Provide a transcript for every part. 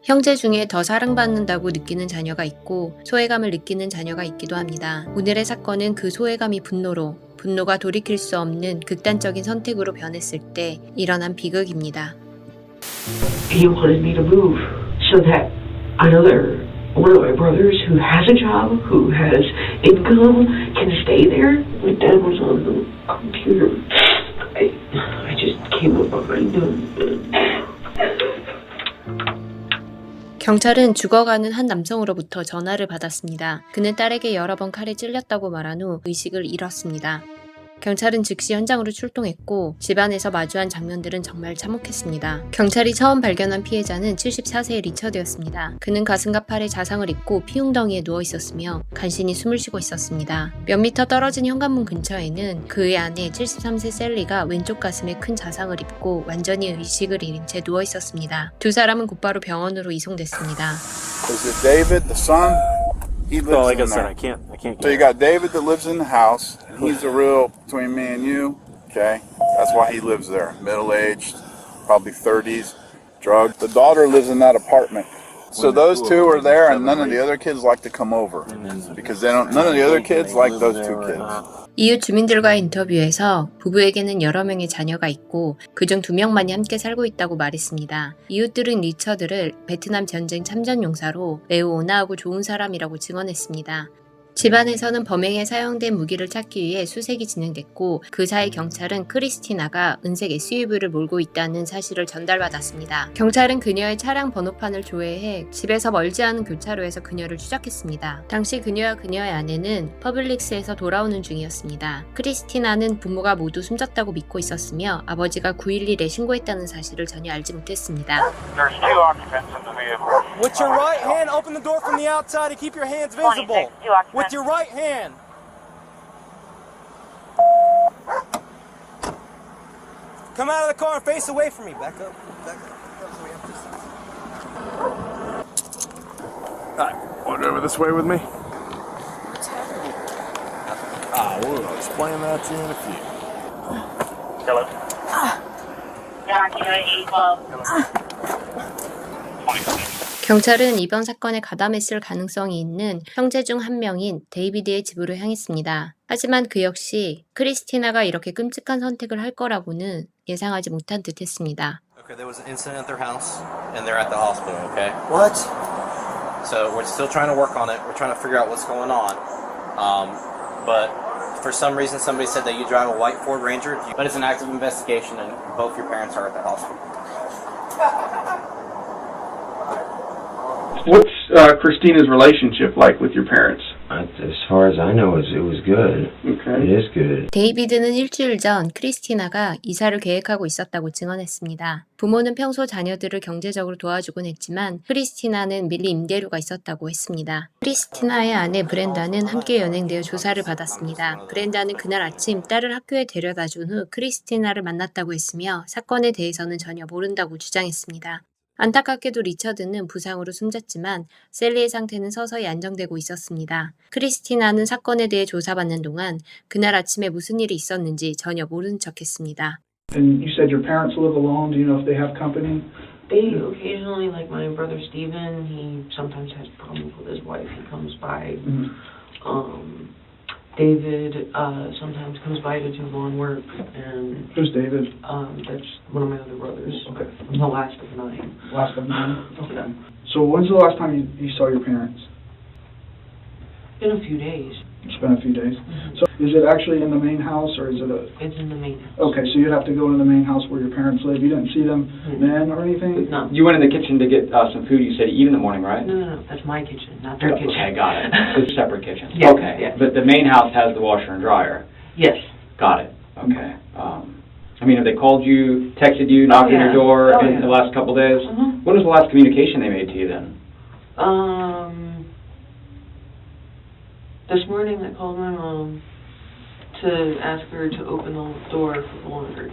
형제 중에 더 사랑받는다고 느끼는 자녀가 있고 소외감을 느끼는 자녀가 있기도 합니다. 오늘의 사건은 그 소외감이 분노가 돌이킬 수 없는 극단적인 선택으로 변했을 때 일어난 비극입니다. He wanted me to move so that another one of my brothers who has a job, who has income, can stay there. My dad was on the computer. I just came up behind him. 경찰은 죽어가는 한 남성으로부터 전화를 받았습니다. 그는 딸에게 여러 번 칼에 찔렸다고 말한 후 의식을 잃었습니다. 경찰은 즉시 현장으로 출동했고 집안에서 마주한 장면들은 정말 참혹했습니다. 경찰이 처음 발견한 피해자는 74세의 리처드였습니다. 그는 가슴과 팔에 자상을 입고 피웅덩이에 누워 있었으며 간신히 숨을 쉬고 있었습니다. 몇 미터 떨어진 현관문 근처에는 그의 아내 73세 셀리가 왼쪽 가슴에 큰 자상을 입고 완전히 의식을 잃은 채 누워 있었습니다. 두 사람은 곧바로 병원으로 이송됐습니다. Is it David, the son? He lives like I in said, there. I can't. So you got David that lives in the house, and he's the real between me and you. Okay, that's why he lives there. Middle-aged, probably 30s, drugged. The daughter lives in that apartment. So those two are there, and none of the other kids like to come over because they don't. None of the other kids like those two kids. 이웃 주민들과의 인터뷰에서 부부에게는 여러 명의 자녀가 있고 그중 2명만이 함께 살고 있다고 말했습니다. 이웃들은 리처드를 베트남 전쟁 참전용사로 매우 온화하고 좋은 사람이라고 증언했습니다. 집안에서는 범행에 사용된 무기를 찾기 위해 수색이 진행됐고 그 사이 경찰은 크리스티나가 은색 SUV를 몰고 있다는 사실을 전달받았습니다. 경찰은 그녀의 차량 번호판을 조회해 집에서 멀지 않은 교차로에서 그녀를 추적했습니다. 당시 그녀와 그녀의 아내는 퍼블릭스에서 돌아오는 중이었습니다. 크리스티나는 부모가 모두 숨졌다고 믿고 있었으며 아버지가 911에 신고했다는 사실을 전혀 알지 못했습니다. There's two occupants in the vehicle. With your right hand, open the door from the outside and keep your hands visible. With your right hand. Come out of the car and face away from me. Back up. Back up. All right, want over this way with me? We'll explain that to you in a few. Hello? 경찰은 이번 사건에 가담했을 가능성이 있는 형제 중 한 명인 데이비드의 집으로 향했습니다. 하지만 그 역시 크리스티나가 이렇게 끔찍한 선택을 할 거라고는 예상하지 못한 듯했습니다. Okay, there was an incident at their house, and they're at the hospital, okay? What? So we're still trying to work on it. We're trying to figure out what's going on. But for some reason, somebody said that you drive a white Ford Ranger, but it's an active investigation, and both your parents are at the hospital. What's Christina's relationship like with your parents? As far as I know, it was good. Okay. It is good. 데이비드는 일주일 전 크리스티나가 이사를 계획하고 있었다고 증언했습니다. 부모는 평소 자녀들을 경제적으로 도와주곤 했지만 크리스티나는 밀린 임대료가 있었다고 했습니다. 크리스티나의 아내 브렌다는 함께 연행되어 조사를 받았습니다. 브렌다는 그날 아침 딸을 학교에 데려다 준 후 크리스티나를 만났다고 했으며 사건에 대해서는 전혀 모른다고 주장했습니다. 안타깝게도 리처드는 부상으로 숨졌지만 셀리의 상태는 서서히 안정되고 있었습니다. 크리스티나는 사건에 대해 조사받는 동안 그날 아침에 무슨 일이 있었는지 전혀 모른 척했습니다. And you said your parents live alone. Do you know if they have company? They occasionally, like my brother Steven, he sometimes has problems with his wife. He comes by. David sometimes comes by to do lawn work, and Who's David? that's one of my other brothers. Okay. I'm the last of 9. Last of 9? Okay. So when's the last time you saw your parents? In a few days. It's been a few days. So is it actually in the main house, or is it a... It's in the main house. Okay, so you'd have to go into the main house where your parents live. You didn't see them then or anything? No. You went in the kitchen to get some food you said to eat in the morning, right? No. That's my kitchen, not their kitchen. Okay, got it. It's a separate kitchen. Yes, Okay, yes. but the main house has the washer and dryer. Yes. Got it. Okay. I mean, have they called you, texted you, knocked on your door in the last couple days? Mhm. When was the last communication they made to you then? This morning I called my mom to ask her to open the door for the laundry.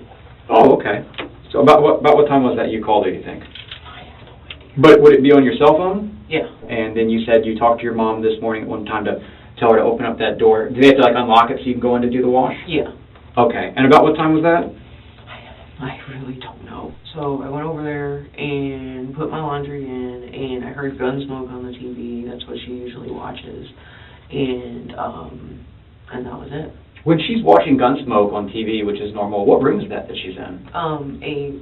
Oh, okay. So about what time was that you called her, you think? But would it be on your cell phone? Yeah. And then you said you talked to your mom this morning at one time to tell her to open up that door. Do they have to like unlock it so you can go in to do the wash? Yeah. Okay. And about what time was that? I really don't know. So I went over there and put my laundry in, and I heard Gunsmoke on the TV. That's what she usually watches. And that was it. When she's watching Gunsmoke on TV, which is normal, what room is that she's in? A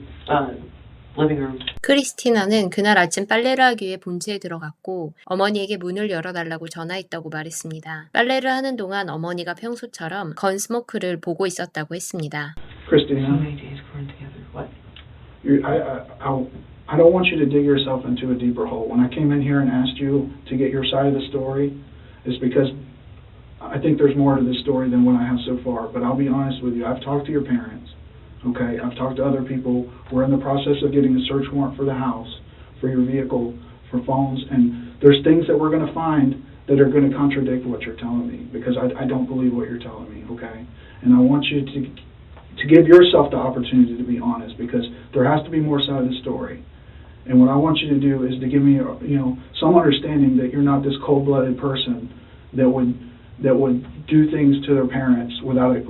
living room. 크리스티나는 그날 아침 빨래를 하기 위해 본체에 들어갔고 어머니에게 문을 열어달라고 전화했다고 말했습니다. 빨래를 하는 동안 어머니가 평소처럼 건스모크를 보고 있었다고 했습니다. Christina, How many days we're together? What? I don't want you to dig yourself into a deeper hole. When I came in here and asked you to get your side of the story, it's because I think there's more to this story than what I have so far. But I'll be honest with you. I've talked to your parents. Okay, I've talked to other people. We're in the process of getting a search warrant for the house, for your vehicle, for phones, and there's things that we're going to find that are going to contradict what you're telling me because I don't believe what you're telling me. Okay, and I want you to give yourself the opportunity to be honest because there has to be more side of the story. And what I want you to do is to give me, some understanding that you're not this cold-blooded person that would do things to their parents without a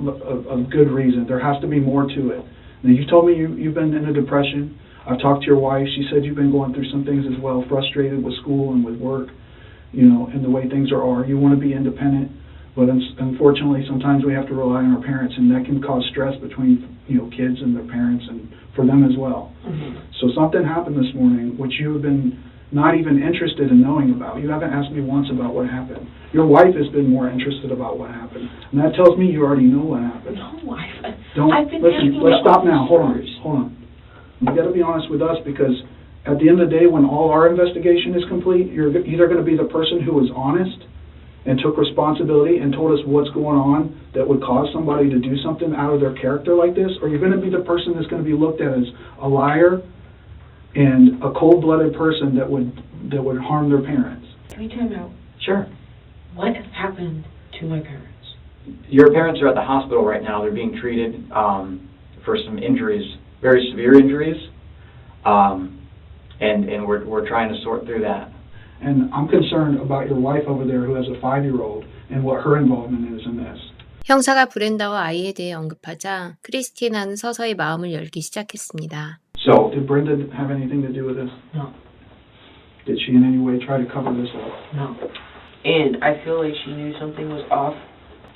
good reason. There has to be more to it. Now, you told me you've been in a depression. I've talked to your wife. She said you've been going through some things as well, frustrated with school and with work, and the way things are. You want to be independent, but unfortunately, sometimes we have to rely on our parents, and that can cause stress between, kids and their parents and for them as well. Mm-hmm. So something happened this morning, which you have been not even interested in knowing about. You haven't asked me once about what happened. Your wife has been more interested about what happened. And that tells me you already know what happened. No, I've been listen, let's stop now. Hold on. You got to be honest with us because at the end of the day, when all our investigation is complete, you're either going to be the person who was honest and took responsibility and told us what's going on that would cause somebody to do something out of their character like this, or you're going to be the person that's going to be looked at as a liar and a cold-blooded person that would harm their parents. Can we time out? Sure. What happened to my parents? Your parents are at the hospital right now. They're being treated for some injuries, very severe injuries, and we're trying to sort through that. And I'm concerned about your wife over there who has a 5-year-old and what her involvement is in this. 형사가 브렌다와 아이에 대해 언급하자 크리스티나는 서서히 마음을 열기 시작했습니다. So, did Brenda have anything to do with this? No. Did she in any way try to cover this up? No. And I feel like she knew something was off,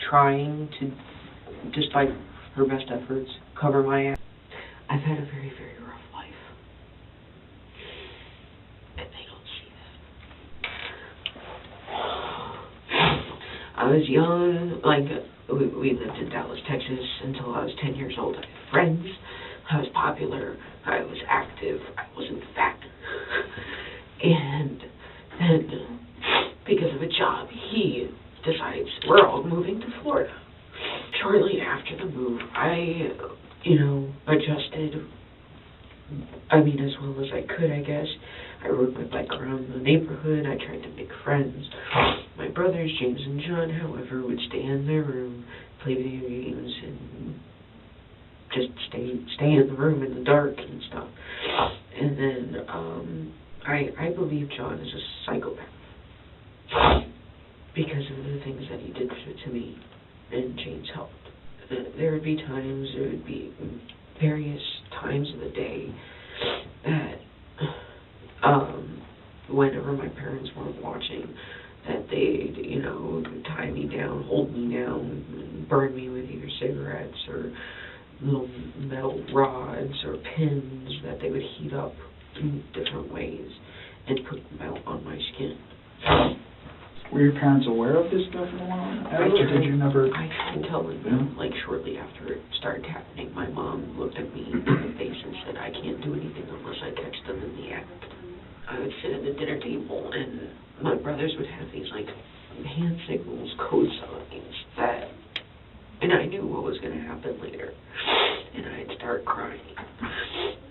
trying to, despite her best efforts, cover my ass. I've had a very, very rough life. And they don't see that. I was young, we lived in Dallas, Texas until I was 10 years old. I had friends. I was popular. I was active. I wasn't fat. And then, because of a job, he decides we're all moving to Florida. Shortly after the move, I, adjusted, as well as I could, I guess. I rode my bike around the neighborhood. I tried to make friends. My brothers, James and John, however, would stay in their room, play video games, and just stay in the room in the dark and stuff. And then I believe John is a psychopath because of the things that he did to me, and James helped. There would be various times of the day that whenever my parents weren't watching, that they'd, tie me down, hold me down, and burn me with either cigarettes or little metal rods or pins that they would heat up in different ways and put them out on my skin. Were your parents aware of this stuff going on? Or did you never? I tried telling them, shortly after it started happening, my mom looked at me in the face and said, I can't do anything unless I catch them in the act. I would sit at the dinner table and my brothers would have these hand signals, code signs and I knew what was going to happen later. And I'd start crying.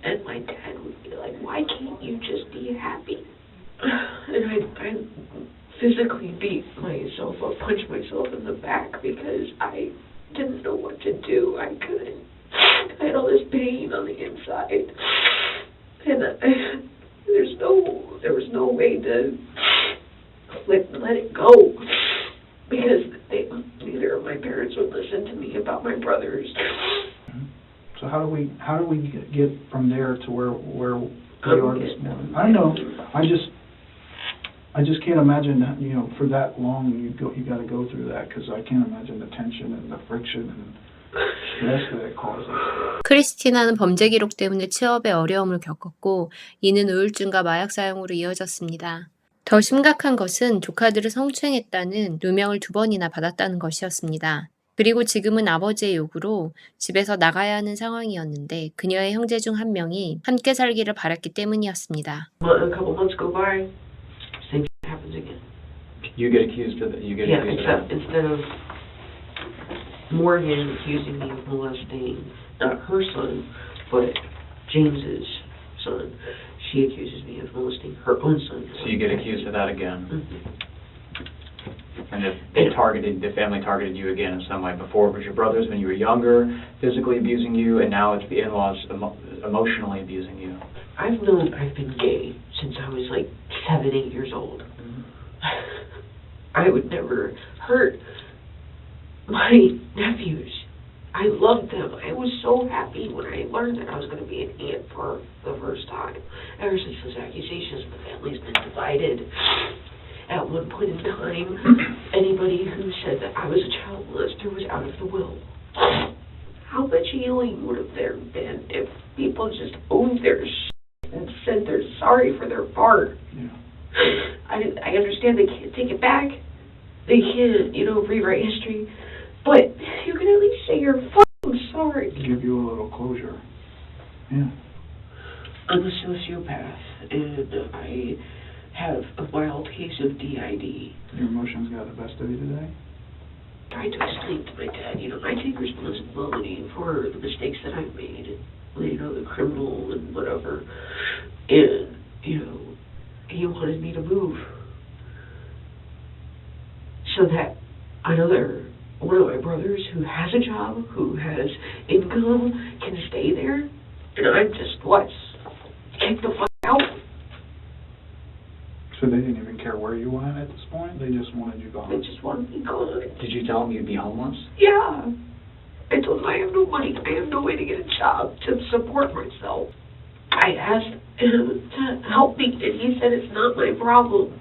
And my dad would be like, why can't you just be happy? And I'd physically beat myself up, punch myself in the back because I didn't know what to do. I couldn't. I had all this pain on the inside. And there was no way to let it go. Because neither of my parents would listen to me about my brothers. So how do we get from there to where we are this morning? I know. I just can't imagine, for that long you got to go through that, because I can't imagine the tension and the friction and stress that it causes. 크리스티나는 범죄 기록 때문에 취업에 어려움을 겪었고 이는 우울증과 마약 사용으로 이어졌습니다. 더 심각한 것은 조카들을 성추행했다는 누명을 2번이나 받았다는 것이었습니다. 그리고 지금은 아버지의 요구로 집에서 나가야 하는 상황이었는데 그녀의 형제 중 한 명이 함께 살기를 바랐기 때문이었습니다. A couple months go by, same thing happens again. You get accused of it. Except instead of Morgan accusing me of molesting not her son, but James's son, she accuses me of molesting her own son. So you get accused of that again. Mm-hmm. And if the family targeted you again in some way. Before it was your brothers when you were younger, physically abusing you, and now it's the in-laws emotionally abusing you. I've been gay since I was like 7, 8 years old. Mm-hmm. I would never hurt my nephews. I loved them. I was so happy when I learned that I was going to be an aunt for the first time. Ever since those accusations, the family's been divided. At one point in time, anybody who said that I was a child molester was out of the will. How much healing would have there been if people just owned their shit and said they're sorry for their part? Yeah. I understand they can't take it back. They can't, rewrite history. But you can at least say you're fucking sorry. Give you a little closure. Yeah. I'm a sociopath, and I have a mild case of DID. Your emotions got the best of you today? Tried to explain to my dad, I take responsibility for the mistakes that I've made. The criminal and whatever. And, he wanted me to move. So that one of my brothers who has a job, who has income, can stay there. And I'm just, kicked the fuck out? So they didn't even care where you went at this point? They just wanted you gone? They just wanted me gone. Did you tell them you'd be homeless? Yeah. I told him I have no money. I have no way to get a job to support myself. I asked him to help me, and he said it's not my problem.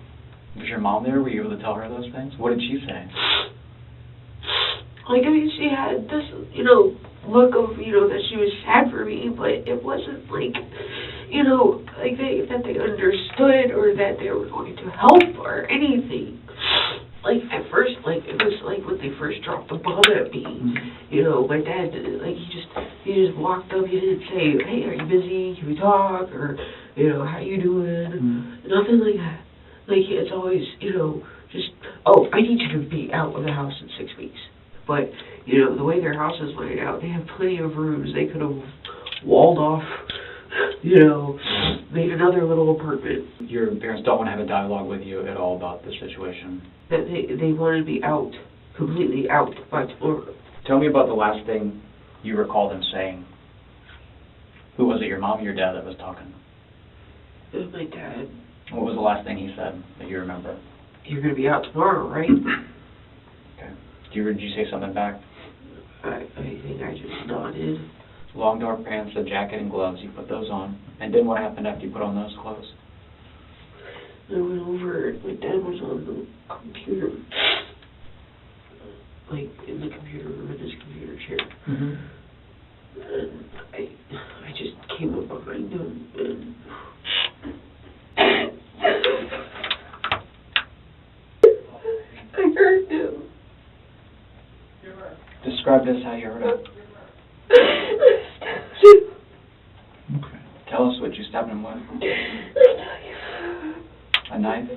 Was your mom there? Were you able to tell her those things? What did she say? She had this, look of, that she was sad for me, but it wasn't that they understood or that they were going to help or anything. At first, it was when they first dropped the bomb at me, my dad, he just walked up, he didn't say, hey, are you busy, can we talk, or, how you doing, nothing like that. It's always, just, I need you to be out of the house in 6 weeks. But, the way their house is laid out, they have plenty of rooms. They could have walled off, made another little apartment. Your parents don't want to have a dialogue with you at all about the situation? That they wanted to be out, completely out by tomorrow. Tell me about the last thing you recall them saying. Who was it, your mom or your dad that was talking? It was my dad. What was the last thing he said that you remember? You're going to be out tomorrow, right? Okay. Did you say something back? I think I just nodded. Long dark pants, a jacket, and gloves. You put those on. And then what happened after you put on those clothes? I went over, my dad was on the computer, in the computer room, in his computer chair. Mm-hmm. And I just came up behind him and I heard him. Describe this how you heard him. Okay. Tell us what you stabbed him with. A knife?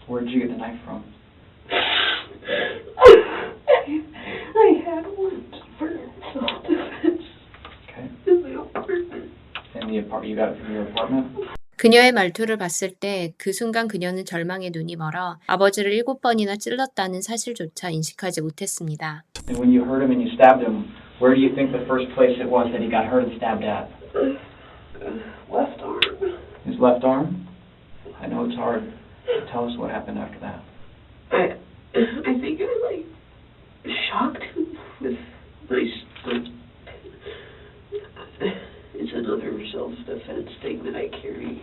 Where did you get the knife from? I had one for self-defense. Okay. In the apartment. You got it from your apartment? 그녀의 말투를 봤을 때 그 순간 그녀는 절망에 눈이 멀어 아버지를 7번이나 찔렀다는 사실조차 인식하지 못했습니다. And when you heard him and you stabbed him, where do you think the first place it was that he got hurt and stabbed at? Left arm. His left arm? I know it's hard. Tell us what happened after that. I think I shocked him with my It's another self-defense thing that I carry.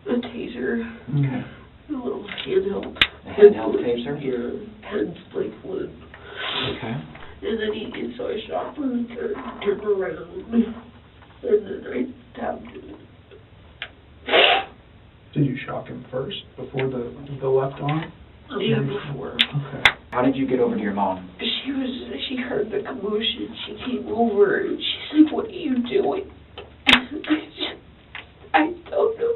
A taser. Okay. A little handheld. A handheld taser? Yeah, hands like wood. Okay. And then so I shot him and turned around. And then I stabbed him. Did you shock him first, before the left arm? Yeah, before. Okay. How did you get over to your mom? She heard the commotion. She came over and she's like, "What are you doing?" I don't know.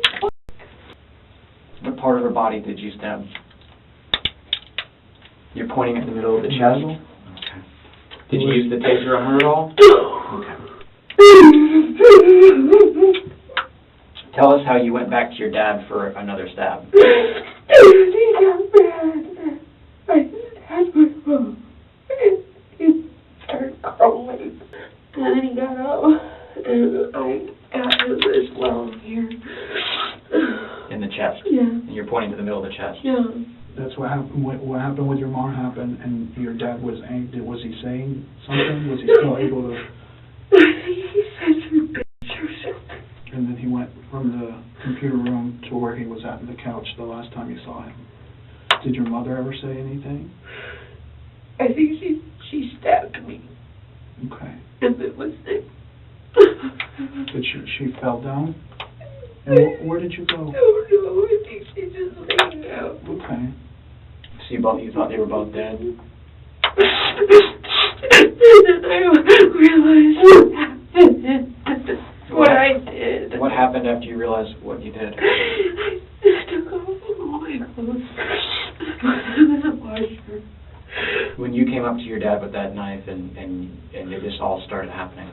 What part of her body did you stab? You're pointing at the middle of the chest? Okay. Did you use the taser on her at all? Okay. Tell us how you went back to your dad for another stab. He got mad. I had my phone. He started crawling. And then he got up. And I got him as well here. In the chest? Yeah. And you're pointing to the middle of the chest? Yeah. That's what happened. What happened with your mom happened, and your dad was angry. Was he saying something? Was he still able to? He said some bitch or something. And then he went from the computer room to where he was at the couch the last time you saw him. Did your mother ever say anything? I think she stabbed me. Okay. And that was it. But she fell down? And where did you go? I don't know. I think she just laid out. Okay. So you thought they were both dead? And then I realized what I did. What happened after you realized what you did? I took off all my clothes. I was a washer. When you came up to your dad with that knife and this all started happening,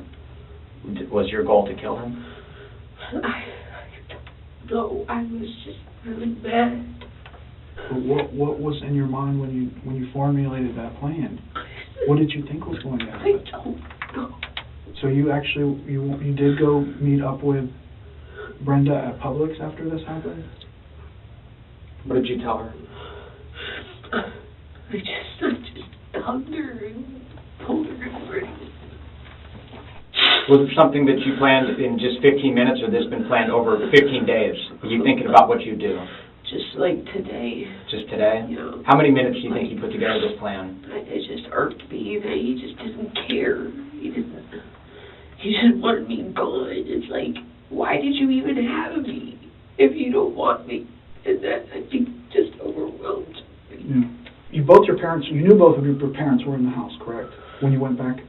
was your goal to kill him? No, I was just really mad. But what was in your mind when you formulated that plan? What did you think was going to happen? I don't know. So you actually you did go meet up with Brenda at Publix after this happened? What did you tell her? I just hugged her and pulled her in. Was it something that you planned in just 15 minutes, or this been planned over 15 days? Were you thinking about what you do? Just like today. Just today? Yeah. How many minutes do you think you put together this plan? It just irked me that he just didn't care. He just wanted me gone. It's like, why did you even have me if you don't want me? And that, I think, just overwhelmed me. Yeah. You knew both of your parents were in the house, correct? When you went back?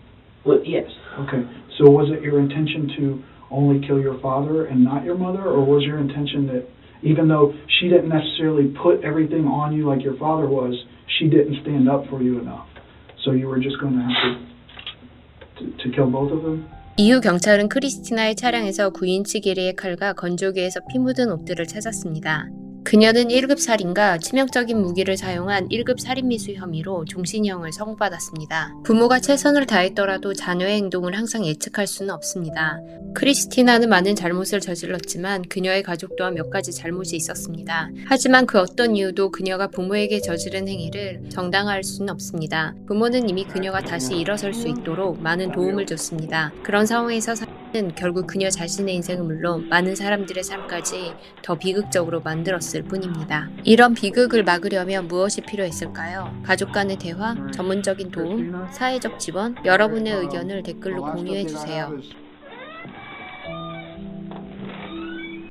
Well, yes. Okay. So was it your intention to only kill your father and not your mother, or was your intention that even though she didn't necessarily put everything on you like your father was, she didn't stand up for you enough? So you were just going to have to kill both of them? 이후 경찰은 크리스티나의 차량에서 9인치 길이의 칼과 건조기에서 피 묻은 옷들을 찾았습니다. 그녀는 1급 살인과 치명적인 무기를 사용한 1급 살인미수 혐의로 종신형을 선고받았습니다. 부모가 최선을 다했더라도 자녀의 행동을 항상 예측할 수는 없습니다. 크리스티나는 많은 잘못을 저질렀지만 그녀의 가족 또한 몇 가지 잘못이 있었습니다. 하지만 그 어떤 이유도 그녀가 부모에게 저지른 행위를 정당화할 수는 없습니다. 부모는 이미 그녀가 다시 일어설 수 있도록 많은 도움을 줬습니다. 그런 상황에서 는 결국 그녀 자신의 인생은 물론 많은 사람들의 삶까지 더 비극적으로 만들었을 뿐입니다. 이런 비극을 막으려면 무엇이 필요했을까요? 가족 간의 대화, 전문적인 도움, 사회적 지원, 여러분의 의견을 댓글로 공유해주세요.